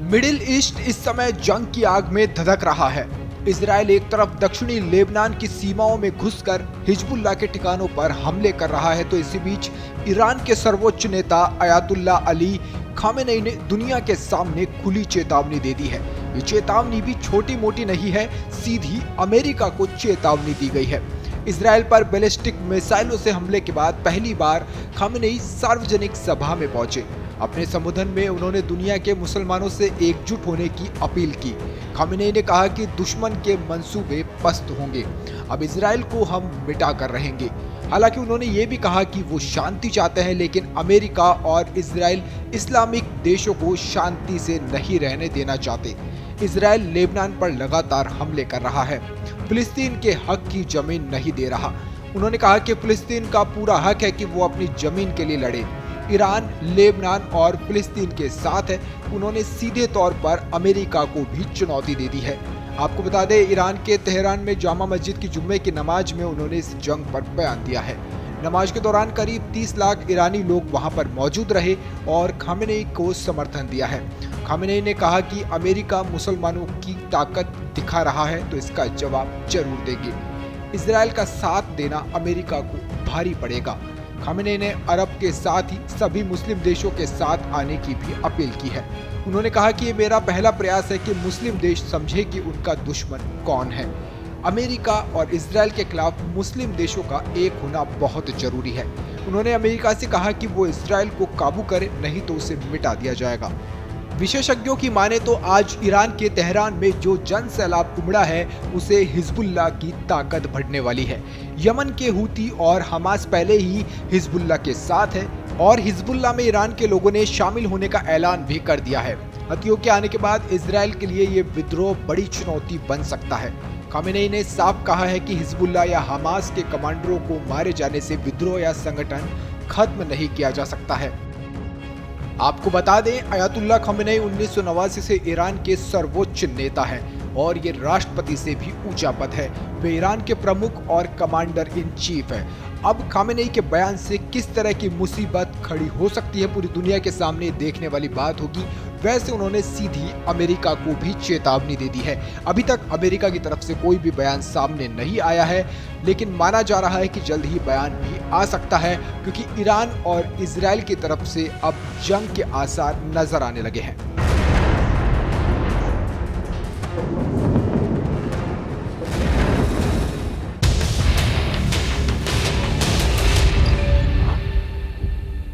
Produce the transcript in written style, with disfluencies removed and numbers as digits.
Middle east इस समय जंग की आग में धधक रहा है। इजराइल एक तरफ दक्षिणी लेबनान की सीमाओं में घुसकर हिजबुल्लाह के ठिकानों पर हमले कर रहा है, तो इसी बीच ईरान के सर्वोच्च नेता अयातुल्ला अली खामेनेई ने दुनिया के सामने खुली चेतावनी दे दी है। ये चेतावनी भी छोटी मोटी नहीं है, सीधी अमेरिका को चेतावनी दी गई है। इजराइल पर बैलिस्टिक मिसाइलों से हमले के बाद पहली बार खामेनेई सार्वजनिक सभा में पहुंचे। अपने संबोधन में उन्होंने दुनिया के मुसलमानों से एकजुट होने की अपील की। खामेनेई ने कहा कि दुश्मन के मंसूबे पस्त होंगे, अब इजराइल को हम मिटा कर रहेंगे। हालांकि उन्होंने ये भी कहा कि वो शांति चाहते हैं, लेकिन अमेरिका और इजराइल इस्लामिक देशों को शांति से नहीं रहने देना चाहते। इजराइल लेबनान पर लगातार हमले कर रहा है, फिलिस्तीन के हक की जमीन नहीं दे रहा। उन्होंने कहा कि फिलिस्तीन का पूरा हक है कि वो अपनी जमीन के लिए लड़े। ईरान लेबनान और फिलिस्तीन के साथ है। उन्होंने सीधे तौर पर अमेरिका को भी चुनौती दे दी है। आपको बता दें, ईरान के तेहरान में जामा मस्जिद की जुम्मे की नमाज में उन्होंने इस जंग पर बयान दिया है। नमाज के दौरान करीब 30 लाख ईरानी लोग वहां पर मौजूद रहे और खामेनेई को समर्थन दिया है। खामेनेई ने कहा कि अमेरिका मुसलमानों की ताकत दिखा रहा है, तो इसका जवाब जरूर देंगे। इजराइल का साथ देना अमेरिका को भारी पड़ेगा। खामेनेई ने अरब के साथ ही सभी मुस्लिम देशों के साथ आने की भी अपील की है। उन्होंने कहा कि ये मेरा पहला प्रयास है कि मुस्लिम देश समझे कि उनका दुश्मन कौन है। अमेरिका और इजराइल के खिलाफ मुस्लिम देशों का एक होना बहुत जरूरी है। उन्होंने अमेरिका से कहा कि वो इजराइल को काबू करे, नहीं तो उसे मिटा दिया जाएगा। विशेषज्ञों की माने तो आज ईरान के तेहरान में जो जन सैलाब उमड़ा है, उसे हिजबुल्लाह की ताकत बढ़ने वाली है। यमन के हूती और हमास पहले ही हिजबुल्लाह के साथ है और हिजबुल्लाह में ईरान के लोगों ने शामिल होने का ऐलान भी कर दिया है। हथियों के आने के बाद इजराइल के लिए ये विद्रोह बड़ी चुनौती बन सकता है। खामेनेई ने साफ कहा है कि हिजबुल्लाह या हमास के कमांडरों को मारे जाने से विद्रोह या संगठन खत्म नहीं किया जा सकता है। आपको बता दें, अयातुल्ला खामेनेई 1989 से ईरान के सर्वोच्च नेता हैं और ये राष्ट्रपति से भी ऊंचा पद है। वे ईरान के प्रमुख और कमांडर इन चीफ है। अब खामेनेई के बयान से किस तरह की मुसीबत खड़ी हो सकती है, पूरी दुनिया के सामने देखने वाली बात होगी। वैसे उन्होंने सीधी अमेरिका को भी चेतावनी दे दी है। अभी तक अमेरिका की तरफ से कोई भी बयान सामने नहीं आया है, लेकिन माना जा रहा है कि जल्द ही बयान भी आ सकता है, क्योंकि ईरान और इजराइल की तरफ से अब जंग के आसार नजर आने लगे हैं।